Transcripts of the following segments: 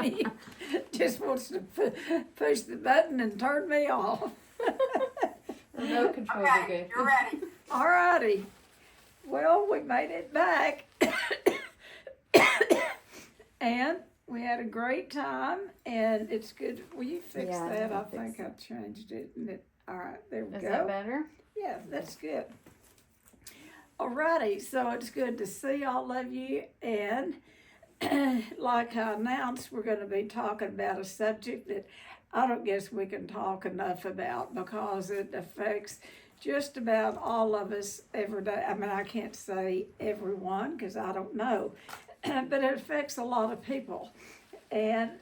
He just wants to push the button and turn me off. Remote controls are good. You're ready. All righty. Well, we made it back. And we had a great time, and it's good. Will you fix Yeah, that? I I'll fix think I've changed it. All right, there we Is go. that better? Yeah, that's good. Alrighty, so it's good to see all of you, and like I announced, we're going to be talking about a subject that I don't guess we can talk enough about because it affects just about all of us every day. I mean, I can't say everyone because I don't know, but it affects a lot of people. And,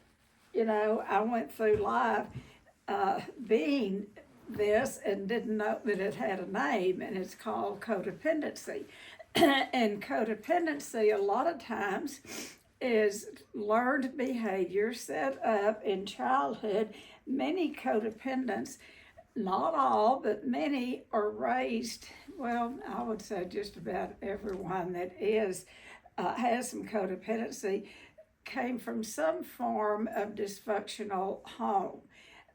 you know, I went through life being this and didn't know that it had a name, and it's called codependency. And codependency, a lot of times, is learned behavior set up in childhood. Many codependents, not all, but many are raised, well, I would say just about everyone that is, has some codependency, came from some form of dysfunctional home.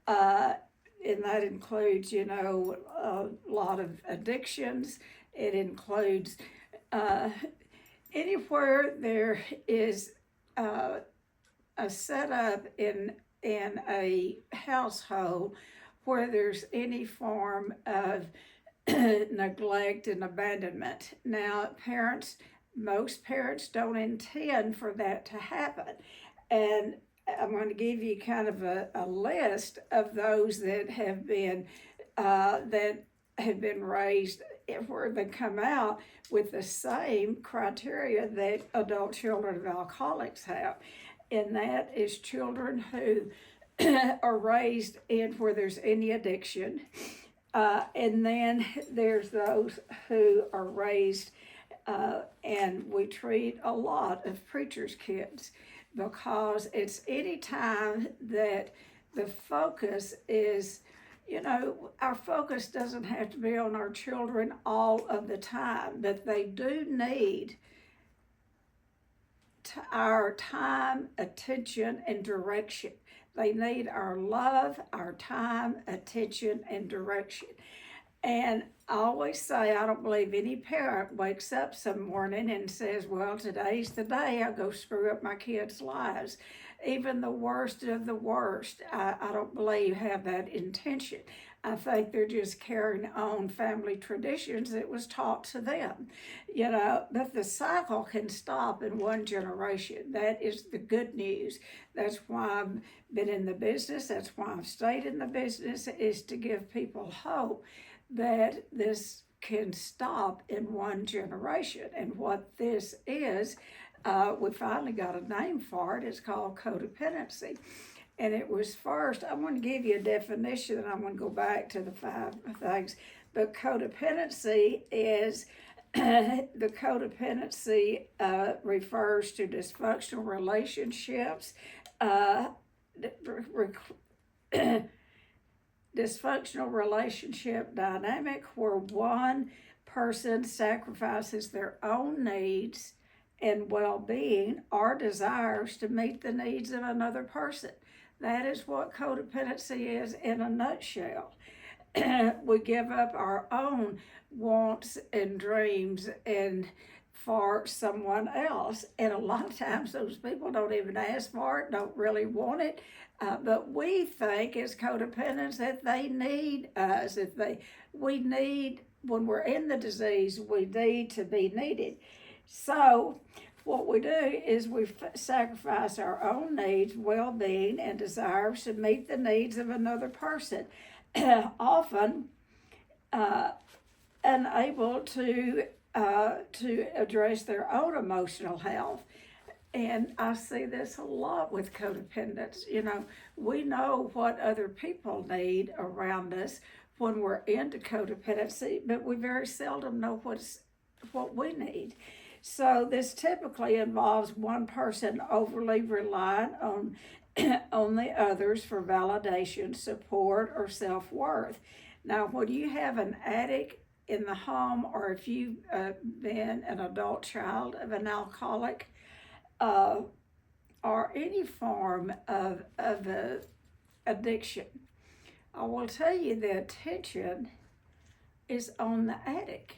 And that includes, you know, a lot of addictions. It includes anywhere there is a setup in a household where there's any form of neglect and abandonment. Now, most parents don't intend for that to happen. And I'm going to give you kind of a list of those that have been raised where they come out with the same criteria that adult children of alcoholics have, and that is children who are raised in where there's any addiction, and then there's those who are raised, and we treat a lot of preachers' kids, because it's any time that the focus is, you know, our focus doesn't have to be on our children all of the time, but they do need our time, attention, and direction. They need our love, our time, attention, and direction. And I always say, I don't believe any parent wakes up some morning and says, well, today's the day I go screw up my kids' lives. Even the worst of the worst, I don't believe have that intention. I think they're just carrying on family traditions that was taught to them, you know, but the cycle can stop in one generation. That is the good news. That's why I've been in the business. That's why I've stayed in the business, is to give people hope that this can stop in one generation. And what this is, we finally got a name for it. It's called codependency. And it was first, I'm going to give you a definition, and I'm going to go back to the 5 things. But codependency is, the codependency refers to dysfunctional relationships, dysfunctional relationship dynamic where one person sacrifices their own needs and well-being or desires to meet the needs of another person. That is what codependency is in a nutshell. We give up our own wants and dreams and for someone else, and a lot of times those people don't even ask for it, don't really want it, but we think as codependents that they need us. When we're in the disease, we need to be needed. So what we do is we sacrifice our own needs, well-being, and desires to meet the needs of another person, often unable to address their own emotional health. And I see this a lot with codependents. You know, we know what other people need around us when we're into codependency, but we very seldom know what we need. So this typically involves one person overly relying on on the others for validation, support, or self-worth. Now, when you have an addict in the home, or if you've been an adult child of an alcoholic, or any form of addiction, I will tell you the attention is on the addict.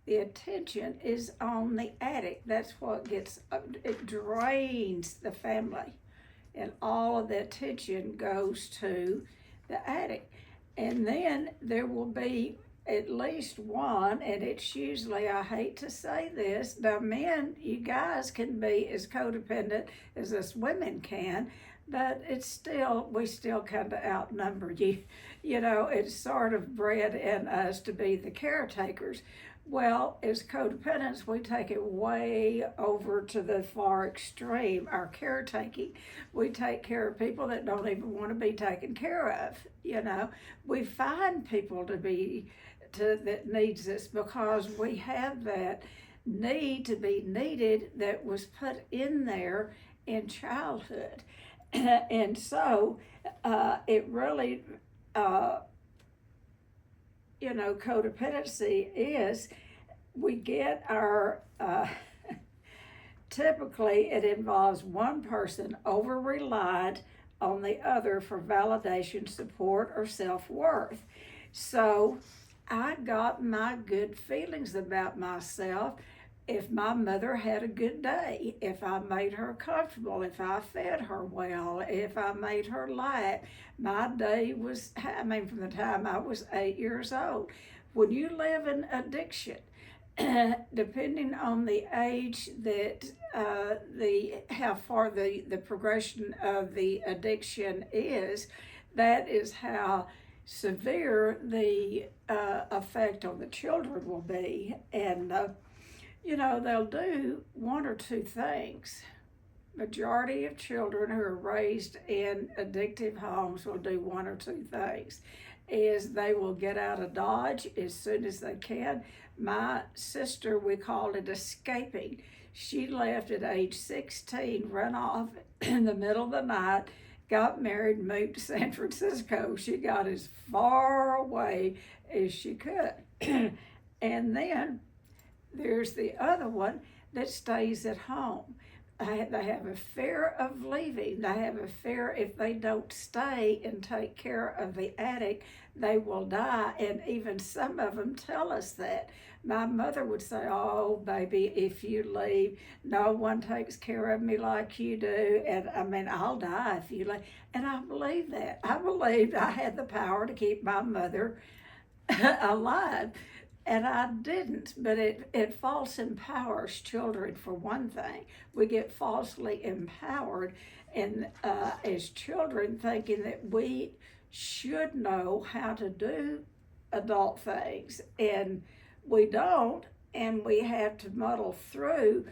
The attention is on the addict. That's what it drains the family. And all of the attention goes to the addict. And then there will be at least one, and it's usually, I hate to say this, now men, you guys can be as codependent as us women can, but we still kind of outnumber you. You know, it's sort of bred in us to be the caretakers. Well, as codependents, we take it way over to the far extreme, our caretaking. We take care of people that don't even want to be taken care of, you know. We find people that needs this because we have that need to be needed that was put in there in childhood. And so it really, codependency is we get our, typically it involves one person over-relied on the other for validation, support, or self-worth. So I got my good feelings about myself if my mother had a good day, if I made her comfortable, if I fed her well, if I made her laugh. My day was, from the time I was 8 years old. When you live in addiction, depending on the age that how far the progression of the addiction is, that is how severe the effect on the children will be. And they'll do one or two things. Majority of children who are raised in addictive homes will do one or two things. Is they will get out of Dodge as soon as they can. My sister, we called it escaping. She left at age 16, ran off in the middle of the night, got married, moved to San Francisco. She got as far away as she could. And then there's the other one that stays at home. They have a fear of leaving. They have a fear if they don't stay and take care of the addict, they will die. And even some of them tell us that. My mother would say, "Oh, baby, if you leave, no one takes care of me like you do. And I'll die if you leave." And I believe that. I believed I had the power to keep my mother alive. And I didn't, but it false empowers children for one thing. We get falsely empowered and as children thinking that we should know how to do adult things, and we don't, and we have to muddle through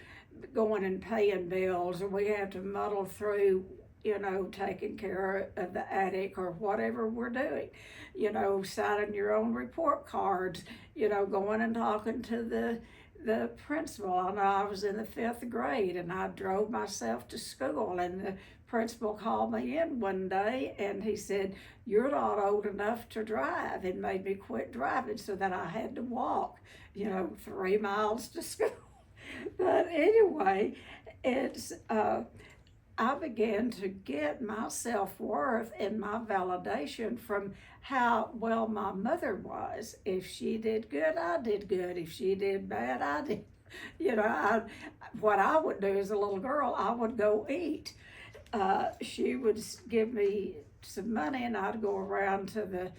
going and paying bills, or we have to muddle through taking care of the addict or whatever we're doing, signing your own report cards, going and talking to the principal. I know I was in the 5th grade and I drove myself to school, and the principal called me in one day and he said, "You're not old enough to drive," and made me quit driving so that I had to walk, 3 miles to school. But anyway, I began to get my self-worth and my validation from how well my mother was. If she did good, I did good. If she did bad, I did. What I would do as a little girl, I would go eat. She would give me some money and I'd go around to the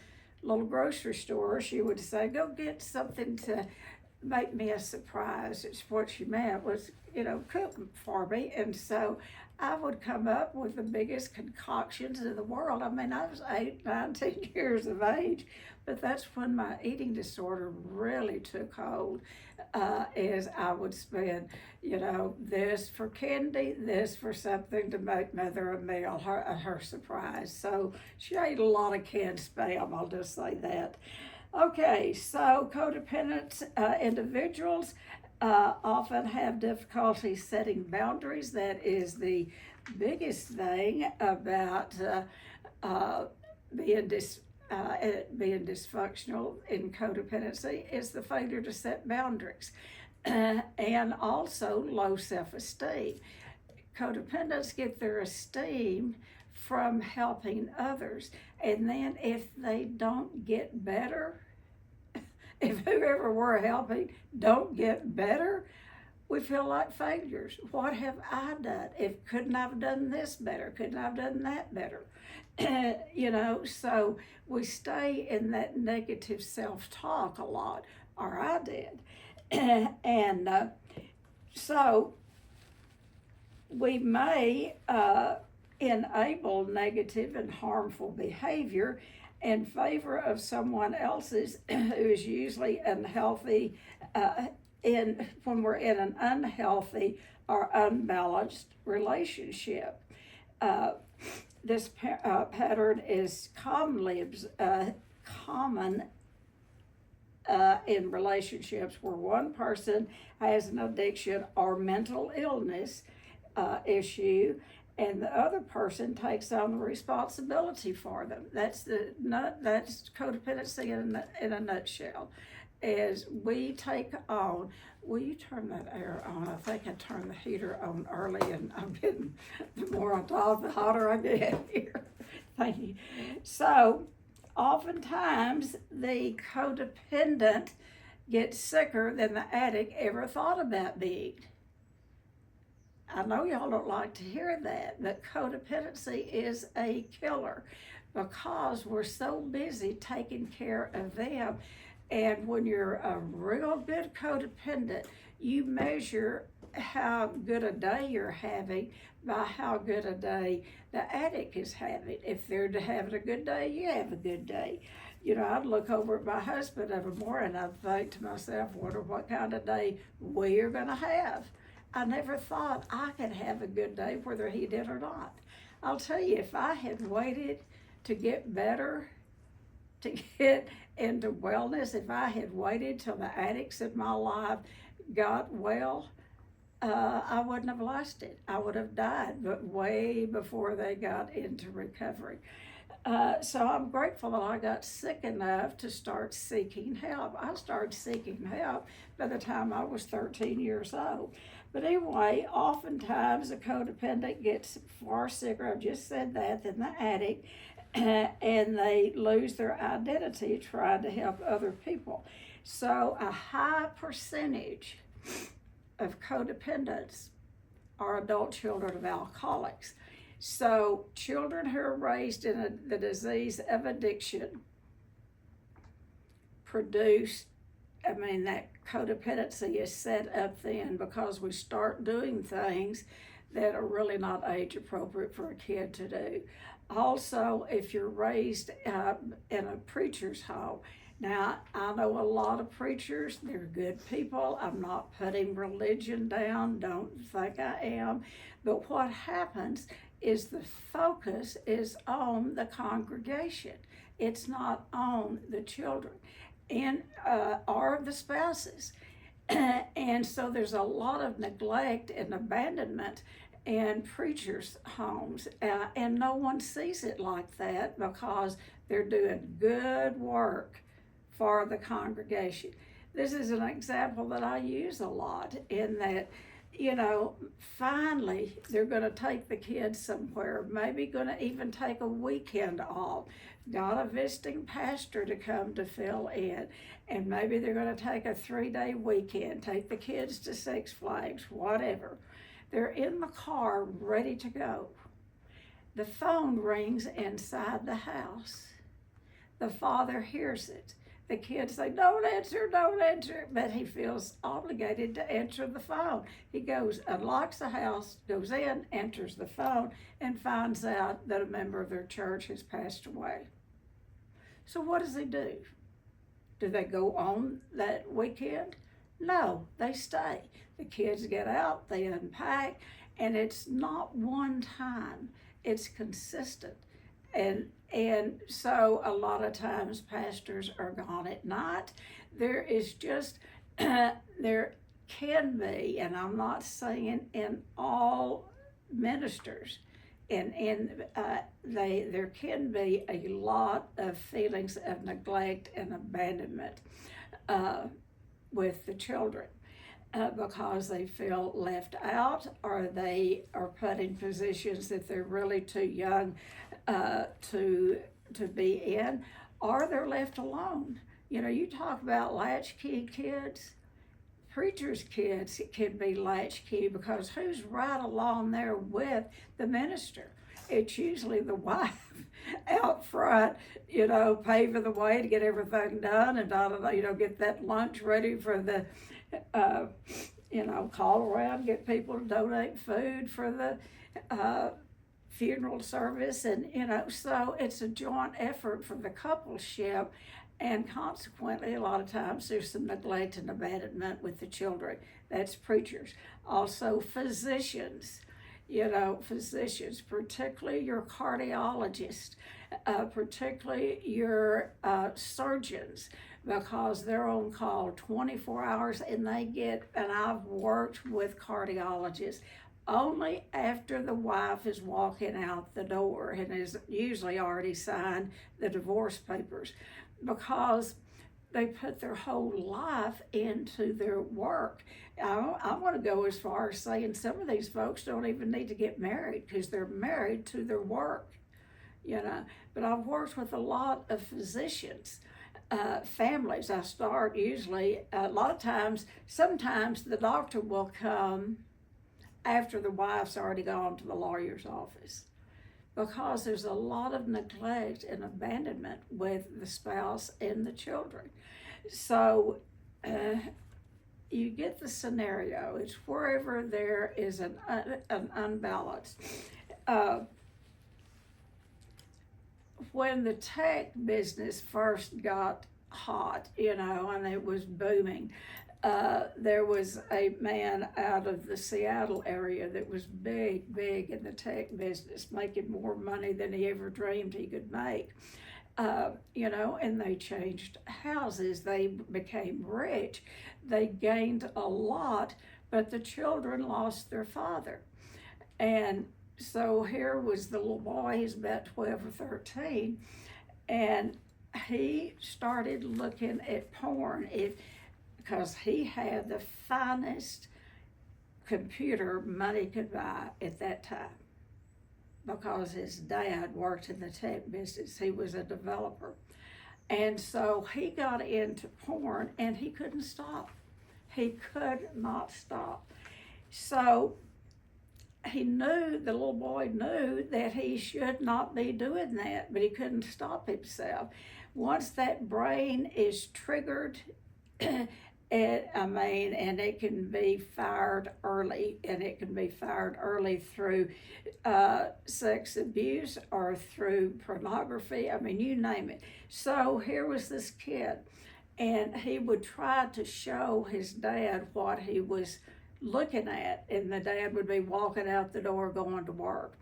little grocery store. She would say, "Go get something to make me a surprise." It's what she meant was, cook for me. And so I would come up with the biggest concoctions in the world. I was 19 years of age, but that's when my eating disorder really took hold, as I would spend, this for candy, this for something to make mother a meal, her surprise. So she ate a lot of canned Spam, I'll just say that. Okay, so codependent individuals often have difficulty setting boundaries. That is the biggest thing about being dysfunctional in codependency, is the failure to set boundaries, and also low self-esteem. codependents get their esteem from helping others. And then if they don't get better, if whoever we're helping don't get better, we feel like failures. What have I done? Couldn't I have done this better? Couldn't I have done that better? So we stay in that negative self-talk a lot, or I did. and so we may enable negative and harmful behavior in favor of someone else's who is usually unhealthy when we're in an unhealthy or unbalanced relationship. This pattern is common in relationships where one person has an addiction or mental illness issue, and the other person takes on the responsibility for them. That's codependency in a nutshell. As we take on, will you turn that air on? I think I turned the heater on early, and I'm getting, the more I talk, the hotter I get here. Thank you. So, oftentimes, the codependent gets sicker than the addict ever thought about being. I know y'all don't like to hear that, but codependency is a killer because we're so busy taking care of them. And when you're a real good codependent, you measure how good a day you're having by how good a day the addict is having. If they're having a good day, you have a good day. I'd look over at my husband every morning and I'd think to myself, wonder what kind of day we're going to have. I never thought I could have a good day whether he did or not. I'll tell you, if I had waited to get better, to get into wellness, if I had waited till the addicts in my life got well, I wouldn't have lasted. I would have died, but way before they got into recovery. So I'm grateful that I got sick enough to start seeking help. I started seeking help by the time I was 13 years old. But anyway, oftentimes a codependent gets far sicker, I've just said that, than the addict, and they lose their identity trying to help other people. So a high percentage of codependents are adult children of alcoholics. So children who are raised in the disease of addiction that codependency is set up then because we start doing things that are really not age appropriate for a kid to do. Also, if you're raised in a preacher's home, now I know a lot of preachers, they're good people. I'm not putting religion down, don't think I am. But what happens is the focus is on the congregation. It's not on the children or the spouses. And so there's a lot of neglect and abandonment in preachers' homes, and no one sees it like that because they're doing good work for the congregation. This is an example that I use a lot in that, finally they're going to take the kids somewhere, maybe going to even take a weekend off, got a visiting pastor to come to fill in, and maybe they're going to take a 3-day weekend, take the kids to Six Flags, whatever. They're in the car ready to go. The phone rings inside the house. The father hears it. The kids say, don't answer, but he feels obligated to answer the phone. He goes, unlocks the house, goes in, enters the phone, and finds out that a member of their church has passed away. So what does he do? Do they go on that weekend? No, they stay. The kids get out, they unpack, and it's not one time, it's consistent. And so a lot of times pastors are gone at night. There is just, there can be, and I'm not saying in all ministers, there can be a lot of feelings of neglect and abandonment with the children. because they feel left out, or they are put in positions that they're really too young to be in, or they're left alone. You know, you talk about latchkey kids. Preachers' kids can be latchkey because who's right along there with the minister? It's usually the wife out front, you know, paving the way to get everything done and, you know, get that lunch ready for the, you know, call around, get people to donate food for the funeral service. And, you know, so it's a joint effort for the coupleship. And consequently, a lot of times there's some neglect and abandonment with the children. That's preachers. Also, physicians, you know, physicians, particularly your cardiologists, particularly your surgeons, because they're on call 24 hours and and I've worked with cardiologists only after the wife is walking out the door and has usually already signed the divorce papers, because they put their whole life into their work. I want to go as far as saying some of these folks don't even need to get married because they're married to their work, you know. But I've worked with a lot of physicians, families. I start usually, a lot of times, sometimes the doctor will come after the wife's already gone to the lawyer's office, because there's a lot of neglect and abandonment with the spouse and the children. So you get the scenario. It's wherever there is an unbalance. When the tech business first got hot, you know, and it was booming, there was a man out of the Seattle area that was big in the tech business, making more money than he ever dreamed he could make. You know, and they changed houses. They became rich. They gained a lot, but the children lost their father. And so here was the little boy, he's about 12 or 13, and he started looking at porn. Because he had the finest computer money could buy at that time, because his dad worked in the tech business. He was a developer. And so he got into porn and he couldn't stop. He could not stop. So the little boy knew that he should not be doing that, but he couldn't stop himself. Once that brain is triggered, and it can be fired early, and it can be fired early through sex abuse or through pornography. I mean, you name it. So here was this kid, and he would try to show his dad what he was looking at, and the dad would be walking out the door going to work.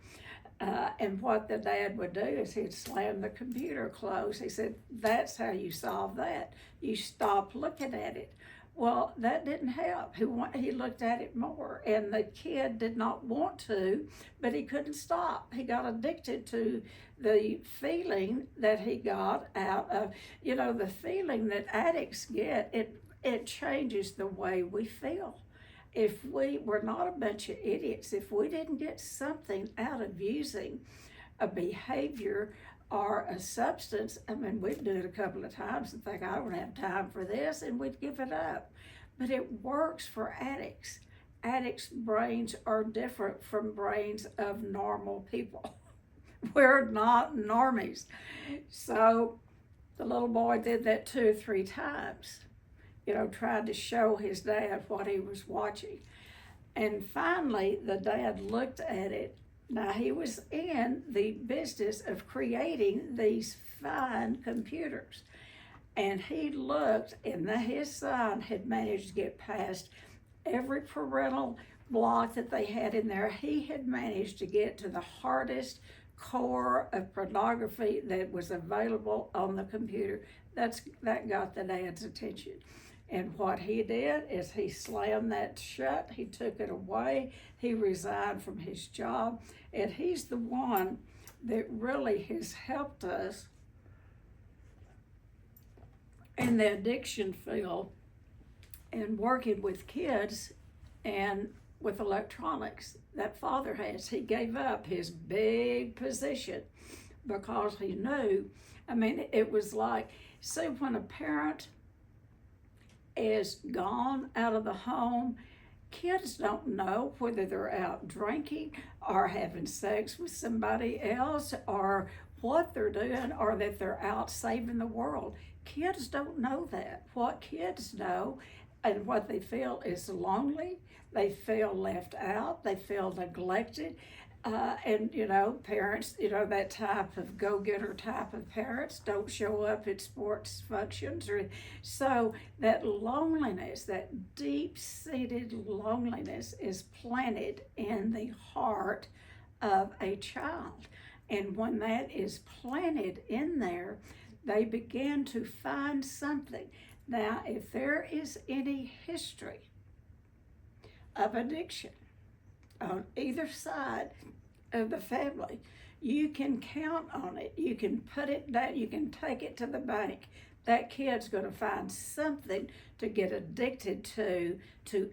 And what the dad would do is he'd slam the computer closed. He said, "That's how you solve that. You stop looking at it." Well, that didn't help. He looked at it more, and the kid did not want to, but he couldn't stop. He got addicted to the feeling that he got out of, you know, the feeling that addicts get. It changes the way we feel. If we were not a bunch of idiots, if we didn't get something out of using a behavior or a substance, I mean, we'd do it a couple of times and think, I don't have time for this, and we'd give it up. But it works for addicts. Addicts' brains are different from brains of normal people. We're not normies. So the little boy did that 2 or 3 times, you know, tried to show his dad what he was watching. And finally, the dad looked at it. Now, he was in the business of creating these fine computers. And he looked, and his son had managed to get past every parental block that they had in there. He had managed to get to the hardest core of pornography that was available on the computer. That got the dad's attention. And what he did is he slammed that shut, he took it away, he resigned from his job, and he's the one that really has helped us in the addiction field and working with kids and with electronics that father has. He gave up his big position because he knew, I mean, it was like, see, when a parent is gone out of the home, kids don't know whether they're out drinking or having sex with somebody else or what they're doing or that they're out saving the world. Kids don't know that. What kids know and what they feel is lonely. They feel left out. They feel neglected. And, you know, parents, you know, that type of go-getter type of parents don't show up at sports functions. So that loneliness, that deep-seated loneliness is planted in the heart of a child. And when that is planted in there, they begin to find something. Now, if there is any history of addiction on either side of the family, you can count on it. You can put it down. You can take it to the bank. That kid's going to find something to get addicted to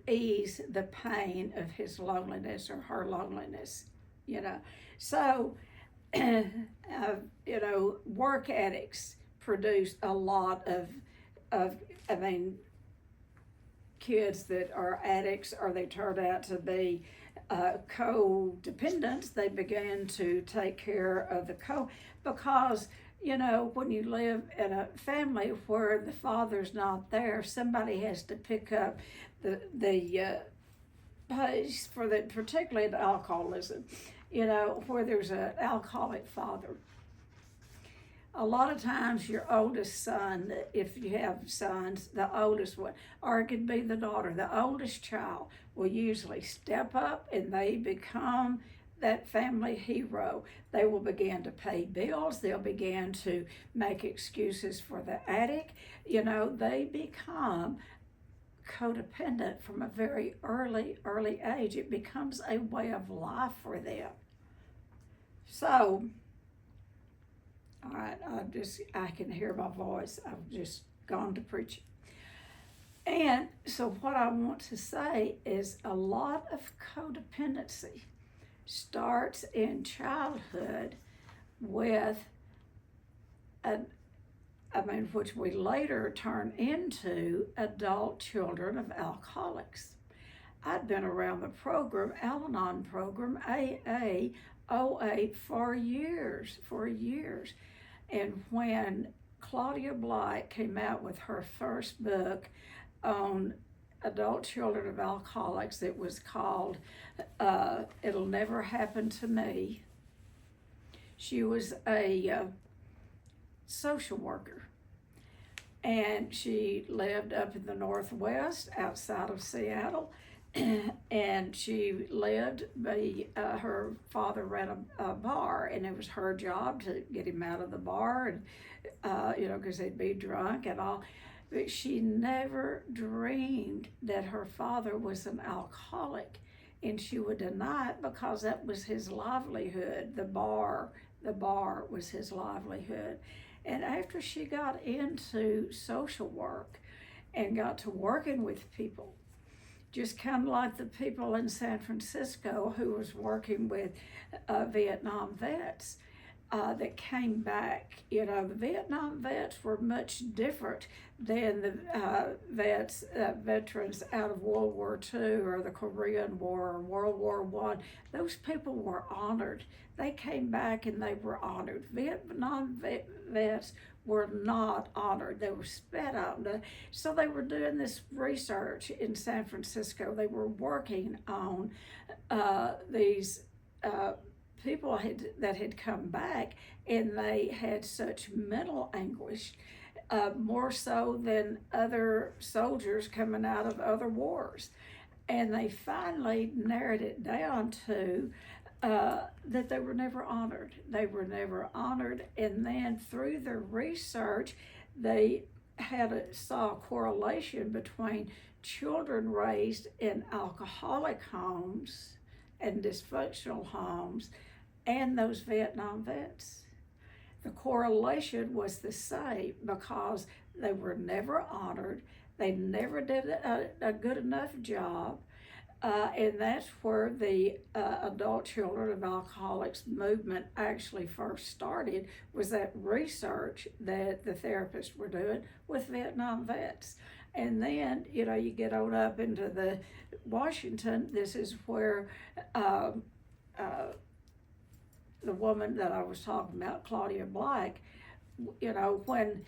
ease the pain of his loneliness or her loneliness, you know. So, you know, work addicts produce a lot of I mean, kids that are addicts or they turn out to be codependents. They begin to take care of the because, you know, when you live in a family where the father's not there, somebody has to pick up the pace for the, particularly in alcoholism, you know, where there's an alcoholic father. A lot of times your oldest son, if you have sons, the oldest one, or it could be the daughter, the oldest child will usually step up and they become that family hero. They will begin to pay bills. They'll begin to make excuses for the addict. You know, they become codependent from a very early age. It becomes a way of life for them. So, all right, I can hear my voice. I've just gone to preaching. And so what I want to say is a lot of codependency starts in childhood with which we later turn into adult children of alcoholics. I've been around the program, Al-Anon program, AA, OA for years. And when Claudia Blight came out with her first book on adult children of alcoholics, it was called It'll Never Happen to Me. She was a social worker, and she lived up in the Northwest outside of Seattle. And she lived, her father ran a bar, and it was her job to get him out of the bar, and you know, because they'd be drunk and all. But she never dreamed that her father was an alcoholic, and she would deny it because that was his livelihood. The bar was his livelihood. And after she got into social work and got to working with people, just kind of like the people in San Francisco who was working with Vietnam vets that came back. You know, the Vietnam vets were much different than the veterans out of World War II or the Korean War or World War I. Those people were honored. They came back and they were honored. Vietnam vets were not honored. They were spat out. So they were doing this research in San Francisco. They were working on these people that had come back, and they had such mental anguish, more so than other soldiers coming out of other wars. And they finally narrowed it down to that they were never honored. They were never honored. And then through their research, they saw a correlation between children raised in alcoholic homes and dysfunctional homes and those Vietnam vets. The correlation was the same because they were never honored. They never did a good enough job. And that's where the adult children of alcoholics movement actually first started, was that research that the therapists were doing with Vietnam vets. And then, you get on up into the Washington. This is where the woman that I was talking about, Claudia Black, when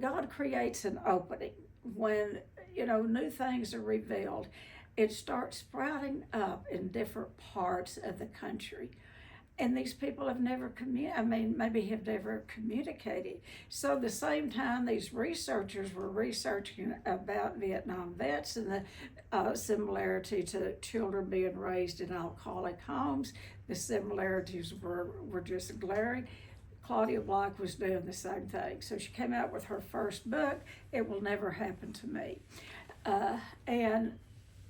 God creates an opening, when new things are revealed, it starts sprouting up in different parts of the country. And these people have never maybe have never communicated. So the same time these researchers were researching about Vietnam vets and the similarity to children being raised in alcoholic homes, the similarities were just glaring. Claudia Black was doing the same thing. So she came out with her first book, It Will Never Happen to Me. And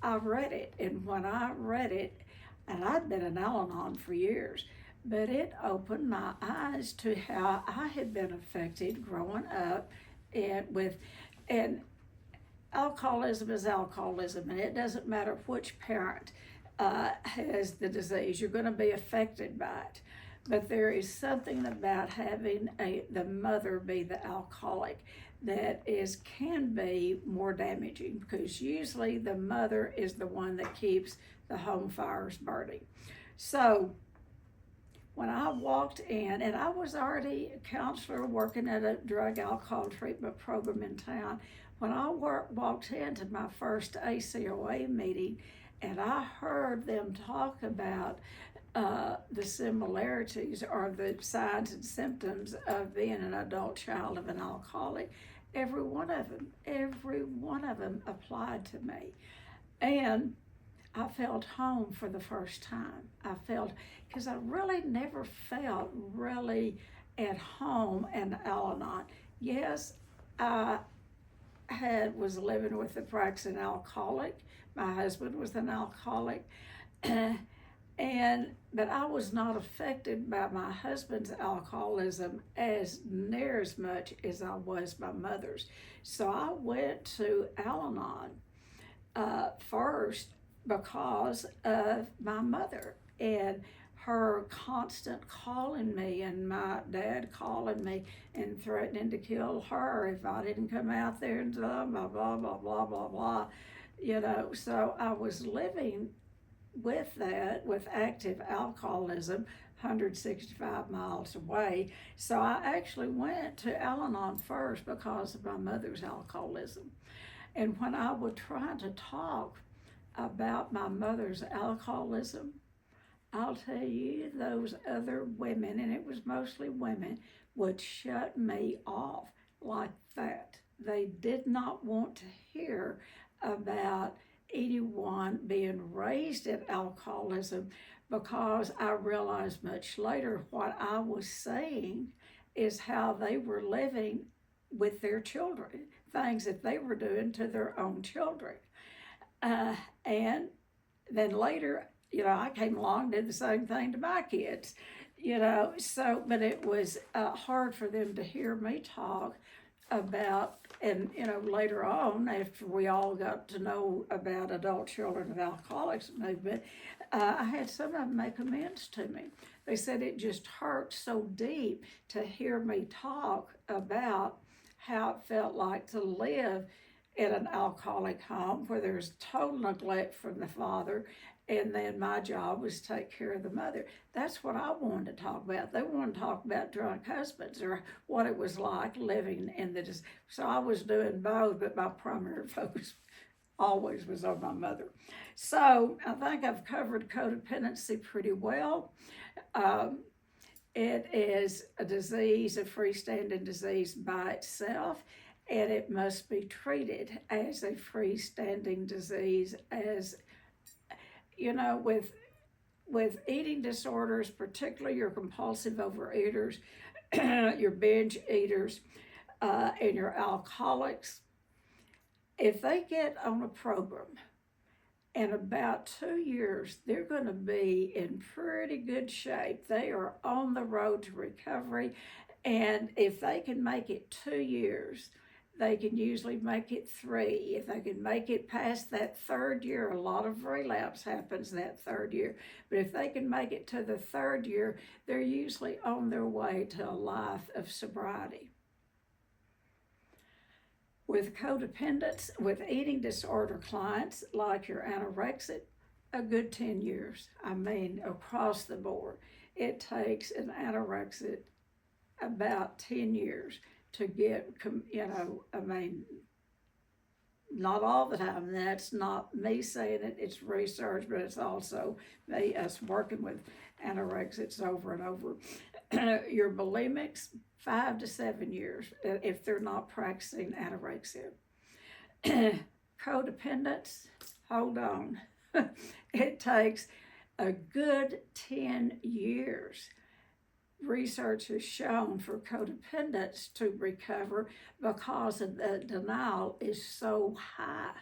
I read it, and when I read it, and I'd been an Al-Anon for years, but it opened my eyes to how I had been affected growing up and alcoholism is alcoholism, and it doesn't matter which parent has the disease, you're going to be affected by it. But there is something about having the mother be the alcoholic that can be more damaging, because usually the mother is the one that keeps the home fires burning. So when I walked in, and I was already a counselor working at a drug alcohol treatment program in town, when I walked into my first ACOA meeting, and I heard them talk about the similarities or the signs and symptoms of being an adult child of an alcoholic, every one of them applied to me. And I felt home for the first time. Because I really never felt really at home in Al-Anon. Yes, I was living with a practicing alcoholic. My husband was an alcoholic. But I was not affected by my husband's alcoholism as near as much as I was my mother's. So I went to Al-Anon first because of my mother and her constant calling me, and my dad calling me and threatening to kill her if I didn't come out there and blah, blah, blah, blah, blah, blah, blah. So I was living with active alcoholism 165 miles away. So I actually went to Al-Anon first because of my mother's alcoholism. And when I would try to talk about my mother's alcoholism, I'll tell you, those other women, and it was mostly women, would shut me off like that. They did not want to hear about anyone being raised in alcoholism, because I realized much later what I was saying is how they were living with their children, things that they were doing to their own children. And then later, I came along and did the same thing to my kids, but it was hard for them to hear me talk about, and later on, after we all got to know about adult children of alcoholics movement, I had some of them make amends to me. They said it just hurt so deep to hear me talk about how it felt like to live in an alcoholic home where there's total neglect from the father, and then my job was to take care of the mother. That's what I wanted to talk about. They wanted to talk about drunk husbands or what it was like living in the... So I was doing both, but my primary focus always was on my mother. So I think I've covered codependency pretty well. It is a disease, a freestanding disease by itself, and it must be treated as a freestanding disease, as with eating disorders, particularly your compulsive overeaters, your binge eaters, and your alcoholics. If they get on a program, in about 2 years, they're going to be in pretty good shape. They are on the road to recovery, and if they can make it 2 years, they can usually make it 3. If they can make it past that 3rd year, a lot of relapse happens that 3rd year. But if they can make it to the 3rd year, they're usually on their way to a life of sobriety. With codependence, with eating disorder clients like your anorexic, a good 10 years. I mean, across the board. It takes an anorexic about 10 years to get, I mean, not all the time. That's not me saying it, it's research, but it's also us working with anorexics over and over. Your bulimics, 5 to 7 years if they're not practicing anorexia. Codependence, hold on. It takes a good 10 years. Research has shown for codependents to recover because of the denial is so high.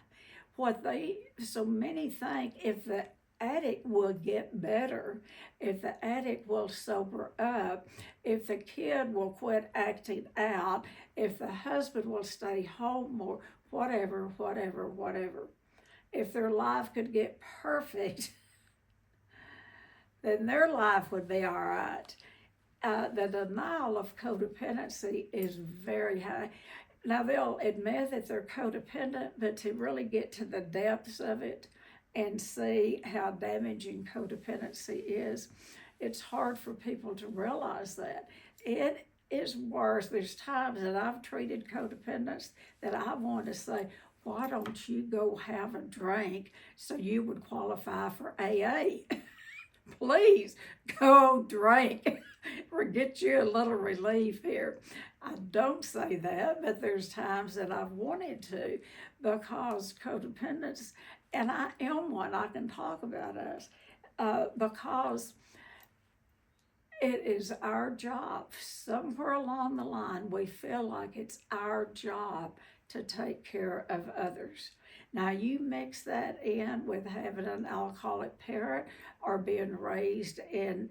So many think if the addict will get better, if the addict will sober up, if the kid will quit acting out, if the husband will stay home more, whatever. If their life could get perfect, then their life would be all right. The denial of codependency is very high. Now, they'll admit that they're codependent, but to really get to the depths of it and see how damaging codependency is, it's hard for people to realize that. It is worse. There's times that I've treated codependents that I want to say, why don't you go have a drink so you would qualify for AA? Please go drink or get you a little relief here. I don't say that, but there's times that I've wanted to because codependence, and I am one, I can talk about us, because it is our job. Somewhere along the line, we feel like it's our job to take care of others. Now, you mix that in with having an alcoholic parent or being raised in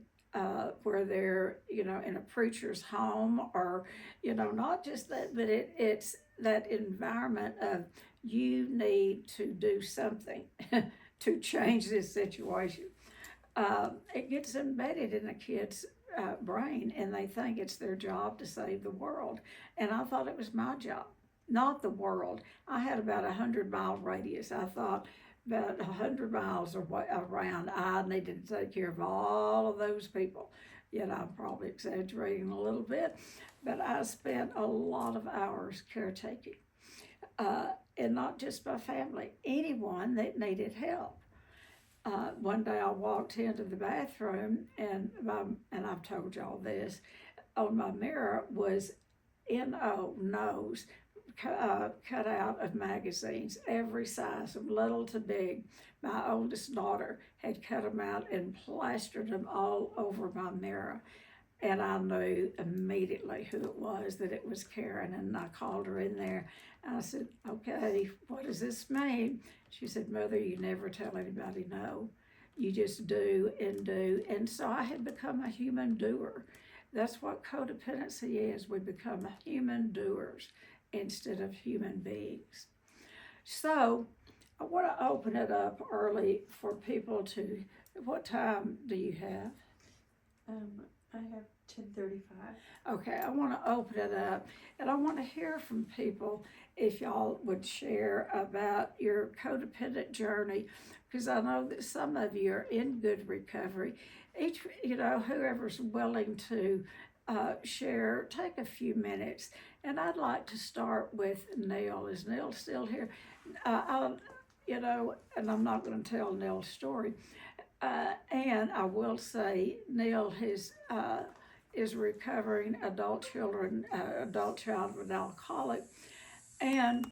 where they're, in a preacher's home or, not just that, but it's that environment of you need to do something to change this situation. It gets embedded in a kid's brain, and they think it's their job to save the world. And I thought it was my job, not the world. I had about 100-mile radius. I thought about 100 miles around, I needed to take care of all of those people. Yet I'm probably exaggerating a little bit, but I spent a lot of hours caretaking. And not just my family, anyone that needed help. One day I walked into the bathroom, and I've told y'all this, on my mirror was N.O. nose cut out of magazines, every size, from little to big. My oldest daughter had cut them out and plastered them all over my mirror. And I knew immediately who it was, that it was Karen, and I called her in there. And I said, okay, what does this mean? She said, Mother, you never tell anybody no. You just do and do. And so I had become a human doer. That's what codependency is. We become human doers instead of human beings. So I want to open it up early for people to, what time do you have? I have 10:35. Okay, I want to open it up, and I want to hear from people if y'all would share about your codependent journey, because I know that some of you are in good recovery. Whoever's willing to share, take a few minutes. And I'd like to start with Neil. Is Neil still here? And I'm not going to tell Neil's story. And I will say Neil is recovering adult child of an alcoholic. And